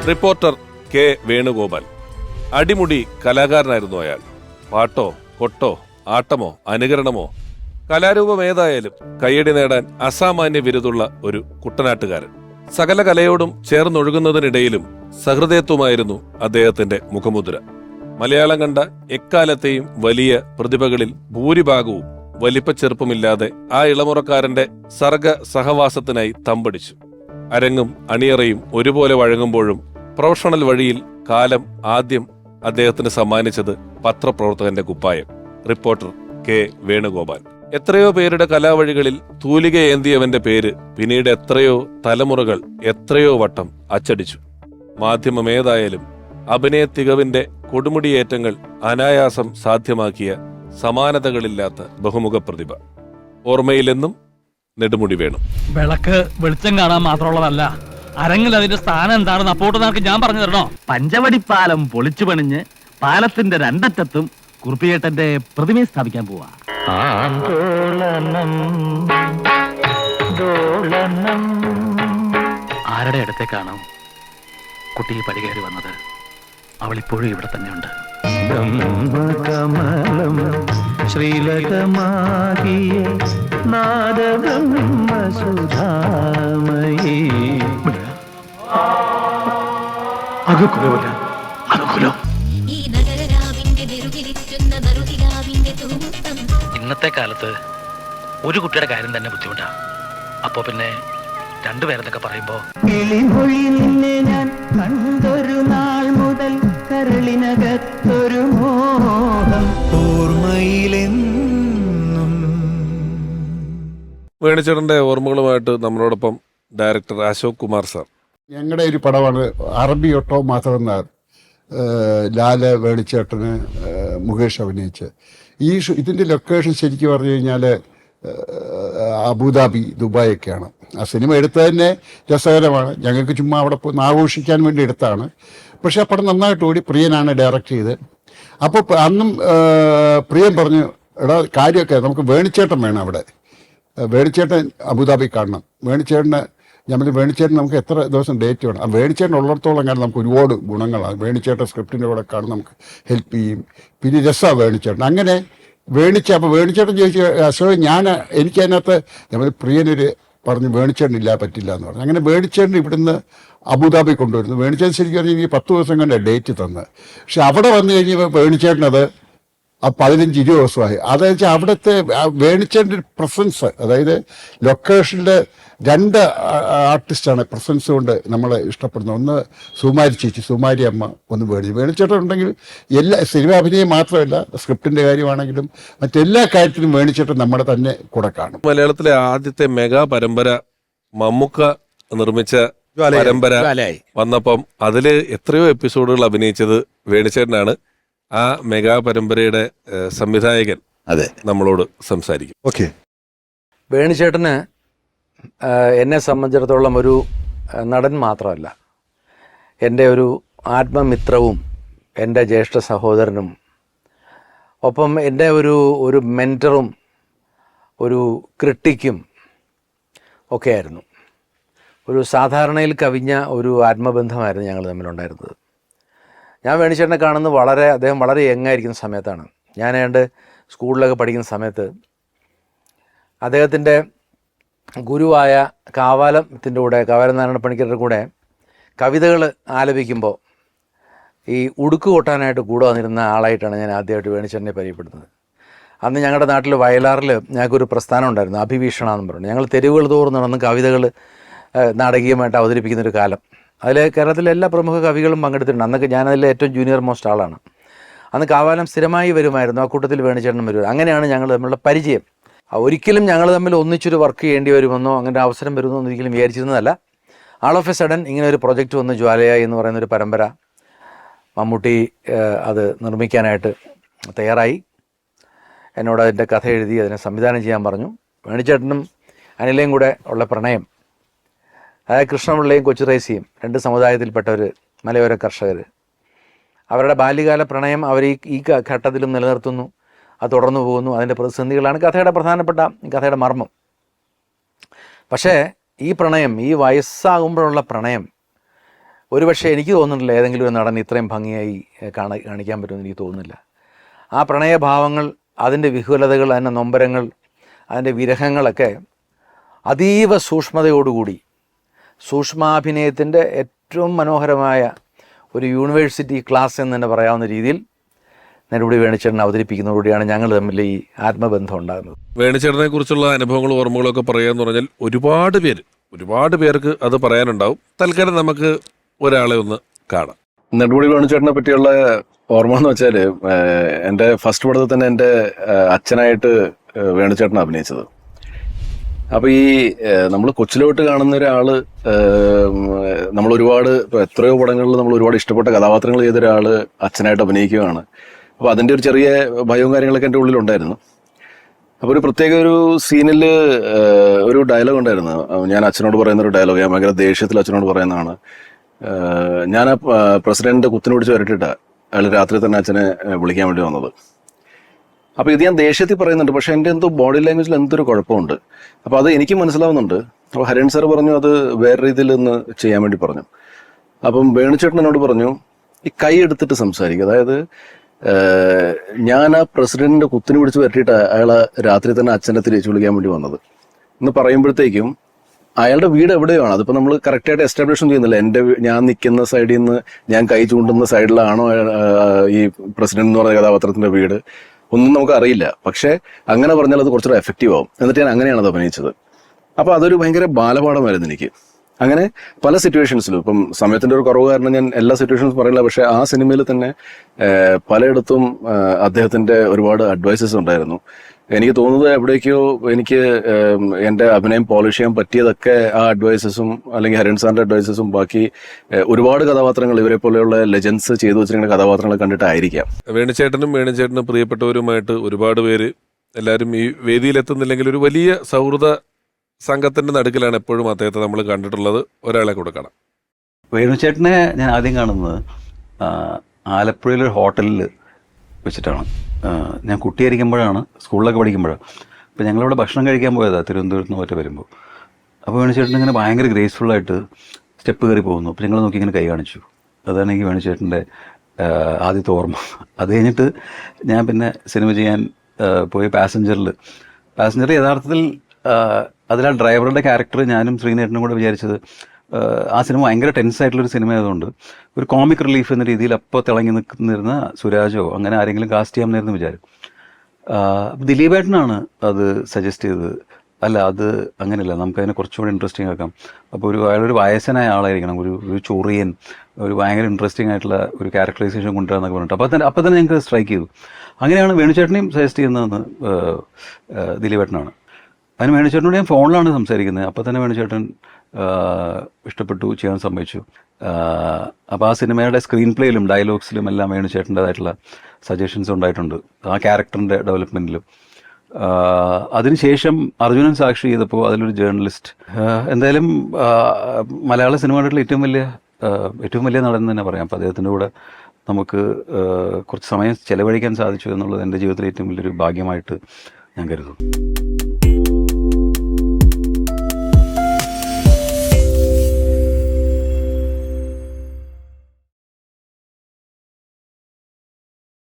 Reporter K Venugopal. അടിമുടി കലാകാരനായിരുന്നു അയാൾ. പാട്ടോ കൊട്ടോ ആട്ടമോ അനുകരണമോ കലാരൂപം ഏതായാലും കയ്യടി നേടാൻ അസാമാന്യ വിരുതുള്ള ഒരു കുട്ടനാട്ടുകാരൻ. സകല കലയോടും ചേർന്നൊഴുകുന്നതിനിടയിലും സഹൃദയത്വമായിരുന്നു അദ്ദേഹത്തിന്റെ മുഖമുദ്ര. മലയാളം കണ്ട എക്കാലത്തെയും വലിയ പ്രതിഭകളിൽ ഭൂരിഭാഗവും വലിപ്പച്ചെറുപ്പമില്ലാതെ ആ ഇളമുറക്കാരന്റെ സർഗ സഹവാസത്തിനായി തമ്പടിച്ചു. അരങ്ങും അണിയറയും ഒരുപോലെ വഴങ്ങുമ്പോഴും പ്രൊഫഷണൽ വഴിയിൽ കാലം ആദ്യം അദ്ദേഹത്തിന് സമ്മാനിച്ചത് പത്രപ്രവർത്തകന്റെ കുപ്പായം. Reporter K Venugopal. എത്രയോ പേരുടെ കലാവഴികളിൽ തൂലിക ഏന്തിയവന്റെ പേര് പിന്നീട് എത്രയോ തലമുറകൾ എത്രയോ വട്ടം അച്ചടിച്ചു. മാധ്യമമേതായാലും അഭിനയ തികവിന്റെ കൊടുമുടിയേറ്റങ്ങൾ അനായാസം സാധ്യമാക്കിയ സമാനതകളില്ലാത്ത ബഹുമുഖ പ്രതിഭ. ഓർമ്മയിലെന്നും നെടുമുടി വേണു. വിളക്ക് വെളിച്ചം കാണാൻ മാത്രമുള്ളതല്ല, അരങ്ങിൽ അതിന്റെ സ്ഥാനം എന്താണെന്ന് അപ്പോട്ട് നമുക്ക് ഞാൻ പറഞ്ഞു തരണോ? പഞ്ചവടിപ്പാലം പൊളിച്ചു പണിഞ്ഞ് പാലത്തിന്റെ രണ്ടറ്റത്തും കുറുപ്പിയേട്ടന്റെ പ്രതിമയെ സ്ഥാപിക്കാൻ പോവാ. ആരുടെ അടുത്തേക്കാണ് കുട്ടി പടികേറി വന്നത്? അവൾ ഇപ്പോഴും ഇവിടെ തന്നെയുണ്ട്. ബ്രഹ്മകമലം ശ്രീലകമാകിയ നാദബ്രഹ്മസുധാമയീ. അകുലമില്ല, അകുലം. ഇന്നത്തെ കാലത്ത് ഒരു കുട്ടിയുടെ കാര്യം തന്നെ ബുദ്ധിമുട്ടാ. അപ്പോ പിന്നെ രണ്ടുപേരെന്നൊക്കെ പറയുമ്പോ ഞാൻ കണ്ടൊരു നാൾ മുതൽ കരളിനകത്തൊരു മോഹം ഓർമ്മയിലെന്നും. വേണിച്ചേട്ടന്റെ ഓർമ്മകളുമായിട്ട് നമ്മളോടൊപ്പം ഡയറക്ടർ അശോക് കുമാർ സാർ. ഞങ്ങളുടെ ഒരു പടമാണ് അറബി ഒട്ടോ മാത്രമെന്നാർ, ലാല് വേണിച്ചേട്ടന് മുകേഷ് അഭിനയിച്ച്. ഇതിൻ്റെ ലൊക്കേഷൻ ശരിക്കും പറഞ്ഞു കഴിഞ്ഞാൽ അബുദാബി, ദുബായ് ഒക്കെയാണ്. ആ സിനിമ എടുത്തത് തന്നെ രസകരമാണ്. ഞങ്ങൾക്ക് ചുമ്മാ അവിടെ പോയി ആഘോഷിക്കാൻ വേണ്ടി എടുത്താണ്. പക്ഷേ ആ പടം നന്നായിട്ട് ഓടി. പ്രിയനാണ് ഡയറക്റ്റ് ചെയ്ത്. അപ്പോൾ അന്നും പ്രിയൻ പറഞ്ഞു, എടാ കാര്യമൊക്കെ നമുക്ക് വേണിച്ചേട്ടൻ വേണം അവിടെ. വേണിച്ചേട്ടൻ അബുദാബി കാണണം. വേണിച്ചേട്ടന് വേണിച്ചേട്ടൻ നമുക്ക് എത്ര ദിവസം ഡേറ്റ് വേണം. ആ വേണിച്ചേട്ടൻ ഉള്ളിടത്തോളം കാരണം നമുക്ക് ഒരുപാട് ഗുണങ്ങളാണ്. വേണിച്ചേട്ടൻ സ്ക്രിപ്റ്റിൻ്റെ കൂടെ കാണും, നമുക്ക് ഹെൽപ്പ് ചെയ്യും. പിന്നെ രസമാണ് വേണിച്ചേട്ടൻ. അങ്ങനെ അപ്പോൾ വേണിച്ചേട്ടൻ ചോദിച്ചു, അശോക് എനിക്കതിനകത്ത് പ്രിയനൊരു പറഞ്ഞു വേണിച്ചേട്ടനില്ല പറ്റില്ല എന്ന് പറഞ്ഞു. അങ്ങനെ വേണിച്ചേട്ടൻ ഇവിടുന്ന് അബുദാബി കൊണ്ടുവരുന്നു. വേണിച്ചേട്ടൻ ശരിക്കും പറഞ്ഞാൽ എനിക്ക് 10 ദിവസം കൊണ്ട് ഡേറ്റ് തന്ന്. പക്ഷെ അവിടെ വന്നു കഴിഞ്ഞപ്പോൾ വേണിച്ചേട്ടനത് 15-20 ദിവസമായി. അതായത് വെച്ചാൽ അവിടുത്തെ വേണിച്ചേട്ടൻ്റെ പ്രസൻസ്, അതായത് ലൊക്കേഷനിൽ 2 ആർട്ടിസ്റ്റാണ് പ്രസൻസ് കൊണ്ട് നമ്മളെ ഇഷ്ടപ്പെടുന്നത്. ഒന്ന് സുമാരി ചേച്ചി, സുമാരി അമ്മ, ഒന്ന് വേണിച്ചേട്ടൻ ഉണ്ടെങ്കിൽ എല്ലാ സിനിമ അഭിനയം മാത്രമല്ല, സ്ക്രിപ്റ്റിൻ്റെ കാര്യമാണെങ്കിലും മറ്റെല്ലാ കാര്യത്തിലും വേണിച്ചേട്ടൻ നമ്മുടെ തന്നെ കൂടെ കാണും. മലയാളത്തിലെ ആദ്യത്തെ മെഗാ പരമ്പര മമ്മൂക്ക നിർമ്മിച്ച പരമ്പര വന്നപ്പം അതില് എത്രയോ എപ്പിസോഡുകൾ അഭിനയിച്ചത് വേണിച്ചേട്ടനാണ്. ആ മെഗാ പരമ്പരയുടെ സംവിധായകൻ നമ്മളോട് സംസാരിക്കും. ഓക്കെ. വേണിച്ചേട്ടന് എന്നെ സംബന്ധിച്ചിടത്തോളം ഒരു നടൻ മാത്രമല്ല, എൻ്റെ ഒരു ആത്മമിത്രവും എൻ്റെ ജ്യേഷ്ഠ സഹോദരനും, ഒപ്പം എൻ്റെ ഒരു മെൻറ്ററും ഒരു ക്രിട്ടിക്കും ഒക്കെ ആയിരുന്നു. ഒരു സാധാരണയിൽ കവിഞ്ഞ ഒരു ആത്മബന്ധമായിരുന്നു ഞങ്ങൾ തമ്മിലുണ്ടായിരുന്നത്. ഞാൻ വേണിച്ചേട്ടനെ കാണുന്നത് അദ്ദേഹം വളരെ യങ്ങായിരിക്കുന്ന സമയത്താണ്. ഞാൻ ഏതാണ്ട് സ്കൂളിലൊക്കെ പഠിക്കുന്ന സമയത്ത് അദ്ദേഹത്തിൻ്റെ ഗുരുവായ കാവാലത്തിൻ്റെ കൂടെ, കാവാലം നാരായണ പണിക്കരുടെ കൂടെ കവിതകൾ ആലപിക്കുമ്പോൾ ഈ ഉടുക്ക് കൊട്ടാനായിട്ട് കൂടെ വന്നിരുന്ന ആളായിട്ടാണ് ഞാൻ ആദ്യമായിട്ട് വേണിച്ചേട്ടനെ പരിചയപ്പെടുന്നത്. അന്ന് ഞങ്ങളുടെ നാട്ടിൽ വയലാറിൽ ഞങ്ങൾക്കൊരു പ്രസ്ഥാനം ഉണ്ടായിരുന്നു, അഭിവീഷണ എന്ന് പറഞ്ഞു. ഞങ്ങൾ തെരുവുകൾ തോറും നടന്ന് കവിതകൾ നാടകീയമായിട്ട് അവതരിപ്പിക്കുന്നൊരു കാലം. അതിൽ കേരളത്തിലെ എല്ലാ പ്രമുഖ കവികളും പങ്കെടുത്തിട്ടുണ്ട്. അന്നൊക്കെ ഞാനതിലെ ഏറ്റവും ജൂനിയർ മോസ്റ്റ് ആളാണ്. അന്ന് കാവാലം സ്ഥിരമായി വരുമായിരുന്നു. ആ കൂട്ടത്തിൽ വേണിച്ചേട്ടനും വരുമായിരുന്നു. അങ്ങനെയാണ് ഞങ്ങൾ തമ്മിലുള്ള പരിചയം. ഒരിക്കലും ഞങ്ങൾ തമ്മിൽ ഒന്നിച്ചൊരു വർക്ക് ചെയ്യേണ്ടി വരുമെന്നോ അങ്ങനെ അവസരം വരുമെന്നോ ഒരിക്കലും വിചാരിച്ചിരുന്നതല്ല. ആൾ ഓഫ് എ സഡൻ ഇങ്ങനെ ഒരു പ്രൊജക്റ്റ് വന്ന്, ജ്വാലയായി എന്ന് പറയുന്നൊരു പരമ്പര. മമ്മൂട്ടി അത് നിർമ്മിക്കാനായിട്ട് തയ്യാറായി. എന്നോട് അതിൻ്റെ കഥ എഴുതി അതിനെ സംവിധാനം ചെയ്യാൻ പറഞ്ഞു. വേണിച്ചേട്ടനും അനിലയും കൂടെ ഉള്ള പ്രണയം, അതായത് കൃഷ്ണപിള്ളയും കൊച്ചുറേസിയും, 2 സമുദായത്തിൽപ്പെട്ടവർ, മലയോര കർഷകർ, അവരുടെ ബാല്യകാല പ്രണയം അവർ ഈ ഘട്ടത്തിലും നിലനിർത്തുന്നു. അത് തുടർന്നു പോകുന്നു. അതിൻ്റെ പ്രതിസന്ധികളാണ് കഥയുടെ മർമ്മം. പക്ഷേ ഈ പ്രണയം, ഈ വയസ്സാകുമ്പോഴുള്ള പ്രണയം ഒരുപക്ഷെ എനിക്ക് തോന്നുന്നില്ല ഏതെങ്കിലും ഒരു നടൻ ഇത്രയും ഭംഗിയായി കാണിക്കാൻ പറ്റുമെന്ന് എനിക്ക് തോന്നുന്നില്ല. ആ പ്രണയഭാവങ്ങൾ, അതിൻ്റെ വിഹുലതകൾ, അതിൻ്റെ നൊമ്പരങ്ങൾ, അതിൻ്റെ വിരഹങ്ങളൊക്കെ അതീവ സൂക്ഷ്മതയോടുകൂടി സൂക്ഷ്മാഭിനയത്തിൻ്റെ ഏറ്റവും മനോഹരമായ ഒരു യൂണിവേഴ്സിറ്റി ക്ലാസ് എന്ന് തന്നെ പറയാവുന്ന രീതിയിൽ നെടുമുടി വേണുചേട്ടൻ അവതരിപ്പിക്കുന്നതോടെയാണ് ഞങ്ങൾ തമ്മിൽ ഈ ആത്മബന്ധം ഉണ്ടാകുന്നത്. വേണുചേട്ടനെ കുറിച്ചുള്ള അനുഭവങ്ങളും ഓർമ്മകളും ഒക്കെ പറയാന്ന് പറഞ്ഞാൽ ഒരുപാട് പേർക്ക് അത് പറയാനുണ്ടാവും. തൽക്കാലം നമുക്ക് ഒരാളെ ഒന്ന് കാണാം. നെടുമുടി വേണുചേട്ടനെ പറ്റിയുള്ള ഓർമ്മ എന്ന് വെച്ചാൽ എൻ്റെ ഫസ്റ്റ് പടത്തിൽ തന്നെ എൻ്റെ അച്ഛനായിട്ട് വേണുചേട്ടൻ അഭിനയിച്ചത്. അപ്പോൾ ഈ നമ്മൾ കൊച്ചിലോട്ട് കാണുന്ന ഒരാൾ, നമ്മൾ ഒരുപാട് എത്രയോ പടങ്ങളിൽ നമ്മൾ ഒരുപാട് ഇഷ്ടപ്പെട്ട കഥാപാത്രങ്ങൾ ചെയ്ത ഒരാൾ അച്ഛനായിട്ട് അഭിനയിക്കുകയാണ്. അപ്പോൾ അതിൻ്റെ ഒരു ചെറിയ ഭയവും കാര്യങ്ങളൊക്കെ എൻ്റെ ഉള്ളിലുണ്ടായിരുന്നു. അപ്പോൾ ഒരു പ്രത്യേക ഒരു സീനിൽ ഒരു ഡയലോഗ് ഉണ്ടായിരുന്നു. ഞാൻ അച്ഛനോട് പറയുന്ന ഒരു ഡയലോഗ്, ഞാൻ ഭയങ്കര ദേഷ്യത്തിൽ അച്ഛനോട് പറയുന്നതാണ്. ഞാൻ ആ പ്രസിഡന്റ് കുത്തിനെ പിടിച്ച് വരട്ടിട്ടാ അയാൾ രാത്രി തന്നെ അച്ഛനെ വിളിക്കാൻ വേണ്ടി വന്നത്. അപ്പോൾ ഇത് ഞാൻ ദേഷ്യത്തിൽ പറയുന്നുണ്ട്, പക്ഷെ എൻ്റെ എന്തോ ബോഡി ലാംഗ്വേജിൽ എന്തൊരു കുഴപ്പമുണ്ട്. അപ്പോൾ അത് എനിക്ക് മനസ്സിലാവുന്നുണ്ട്. അപ്പോൾ ഹരൺ സാർ പറഞ്ഞു അത് വേറെ രീതിയിൽ ഒന്ന് ചെയ്യാൻ വേണ്ടി പറഞ്ഞു. അപ്പം വേണുചേട്ടൻ എന്നോട് പറഞ്ഞു ഈ കൈ എടുത്തിട്ട് സംസാരിക്കുക. അതായത് ഞാൻ ആ പ്രസിഡന്റിന്റെ കുത്തിനെ പിടിച്ച് വരട്ടിയിട്ട് അയാളെ രാത്രി തന്നെ അച്ഛനെ തിരിച്ചു വിളിക്കാൻ വേണ്ടി വന്നത് എന്ന് പറയുമ്പോഴത്തേക്കും അയാളുടെ വീട് എവിടെയാണ്, അതിപ്പോൾ നമ്മൾ കറക്റ്റായിട്ട് എസ്റ്റാബ്ലിഷ് ചെയ്യുന്നില്ല. ഞാൻ നിൽക്കുന്ന സൈഡിൽ നിന്ന് ഞാൻ കൈ ചൂണ്ടുന്ന സൈഡിലാണോ ഈ പ്രസിഡന്റ് എന്ന് പറയുന്ന കഥാപാത്രത്തിന്റെ വീട്, ഒന്നും നമുക്ക് അറിയില്ല. പക്ഷെ അങ്ങനെ പറഞ്ഞാൽ അത് കുറച്ചുകൂടെ എഫക്റ്റീവ് ആവും. എന്നിട്ട് ഞാൻ അങ്ങനെയാണ് അത് അഭിനയിച്ചത്. അപ്പോൾ അതൊരു ഭയങ്കര ബാലപാഠമായിരുന്നു എനിക്ക്. അങ്ങനെ പല സിറ്റുവേഷൻസിലും, ഇപ്പം സമയത്തിന്റെ ഒരു കുറവ് കാരണം ഞാൻ എല്ലാ സിറ്റുവേഷൻസും പറയില്ല, പക്ഷെ ആ സിനിമയിൽ തന്നെ പലയിടത്തും അദ്ദേഹത്തിന്റെ ഒരുപാട് അഡ്വൈസസ് ഉണ്ടായിരുന്നു. എനിക്ക് തോന്നുന്നത് എവിടേക്കോ എനിക്ക് എൻ്റെ അഭിനയം പോളിഷ് ചെയ്യാൻ പറ്റിയതൊക്കെ ആ അഡ്വൈസസും അല്ലെങ്കിൽ ഹരൺ സാറിന്റെ അഡ്വൈസസും ബാക്കി ഒരുപാട് കഥാപാത്രങ്ങൾ ഇവരെ പോലെയുള്ള ലെജൻസ് ചെയ്തു വെച്ചിരിക്കുന്ന കഥാപാത്രങ്ങളെ കണ്ടിട്ടായിരിക്കാം. വേണുചേട്ടനും പ്രിയപ്പെട്ടവരുമായിട്ട് ഒരുപാട് പേര് എല്ലാവരും ഈ വേദിയിലെത്തുന്നില്ലെങ്കിൽ ഒരു വലിയ സൗഹൃദ സംഘത്തിന്റെ നടുക്കിലാണ് എപ്പോഴും അദ്ദേഹത്തെ നമ്മൾ കണ്ടിട്ടുള്ളത്. ഒരാളെ കൂടെ കാണാം. വേണുചേട്ടനെ ഞാൻ ആദ്യം കാണുന്നത് ആലപ്പുഴയിലൊരു ഹോട്ടലിൽ വെച്ചിട്ടാണ്. ഞാൻ കുട്ടിയായിരിക്കുമ്പോഴാണ്, സ്കൂളിലൊക്കെ പഠിക്കുമ്പോഴാണ്. അപ്പോൾ ഞങ്ങളിവിടെ ഭക്ഷണം കഴിക്കാൻ പോയതാണ് തിരുവനന്തപുരത്ത് നിന്ന് ഒറ്റ വരുമ്പോൾ. അപ്പോൾ വേണുചേട്ടൻ ഇങ്ങനെ ഭയങ്കര ഗ്രേസ്ഫുള്ളായിട്ട് സ്റ്റെപ്പ് കയറി പോകുന്നു. അപ്പോൾ ഞങ്ങൾ നോക്കി ഇങ്ങനെ കൈ കാണിച്ചു. അതാണ് എനിക്ക് വേണുചേട്ടൻ്റെ ആദ്യത്തെ ഓർമ്മ. അത് കഴിഞ്ഞിട്ട് ഞാൻ പിന്നെ സിനിമ ചെയ്യാൻ പോയി പാസഞ്ചർ യഥാർത്ഥത്തിൽ അതിൽ ആ ഡ്രൈവറുടെ ക്യാരക്ടർ ഞാനും ശ്രീനേട്ടനും കൂടെ വിചാരിച്ചത് ആ സിനിമ ഭയങ്കര ടെൻസ് ആയിട്ടുള്ളൊരു സിനിമ ആയതുകൊണ്ട് ഒരു കോമിക് റിലീഫ് എന്ന രീതിയിൽ അപ്പോൾ തിളങ്ങി നിൽക്കുന്നിരുന്ന സുരാജോ അങ്ങനെ ആരെങ്കിലും കാസ്റ്റ് ചെയ്യാമെന്നായിരുന്നു വിചാരം. ദിലീപേട്ടനാണ് അത് സജസ്റ്റ് ചെയ്തത്. അല്ല, അത് അങ്ങനെയല്ല, നമുക്കതിനെ കുറച്ചുകൂടി ഇൻട്രസ്റ്റിംഗ് ആക്കാം. അപ്പോൾ അയാളൊരു വയസ്സനായ ആളായിരിക്കണം, ഒരു ചൊറിയൻ, ഒരു ഭയങ്കര ഇൻട്രസ്റ്റിംഗ് ആയിട്ടുള്ള ഒരു ക്യാരക്ടറൈസേഷൻ കൊണ്ടുവരാന്നൊക്കെ പറഞ്ഞിട്ട് അപ്പോൾ തന്നെ ഞങ്ങൾക്ക് സ്ട്രൈക്ക് ചെയ്തു. അങ്ങനെയാണ് വേണുചേട്ടനെയും സജസ്റ്റ് ചെയ്യുന്നതെന്ന് ദിലീപേട്ടനാണ്. അതിന് വേണുചേട്ടനോട് ഞാൻ ഫോണിലാണ് സംസാരിക്കുന്നത്. അപ്പോൾ തന്നെ വേണുചേട്ടൻ ഇഷ്ടപ്പെട്ടു, ചെയ്യാൻ സമ്മതിച്ചു. അപ്പോൾ ആ സിനിമയുടെ സ്ക്രീൻ പ്ലേയിലും ഡയലോഗ്സിലും എല്ലാം വേണുചേട്ടൻ്റെതായിട്ടുള്ള സജഷൻസ് ഉണ്ടായിട്ടുണ്ട്, ആ ക്യാരക്ടറിൻ്റെ ഡെവലപ്മെൻറ്റിലും. അതിനുശേഷം അർജുനൻ സാക്ഷി ചെയ്തപ്പോൾ അതിലൊരു ജേർണലിസ്റ്റ്, എന്തായാലും മലയാള സിനിമയുടെ ഏറ്റവും വലിയ നടൻ തന്നെ പറയാം. അപ്പോൾ അദ്ദേഹത്തിൻ്റെ കൂടെ നമുക്ക് കുറച്ച് സമയം ചെലവഴിക്കാൻ സാധിച്ചു എന്നുള്ളത് എൻ്റെ ജീവിതത്തിലെ ഏറ്റവും വലിയൊരു ഭാഗ്യമായിട്ട് ഞാൻ കരുതുന്നു.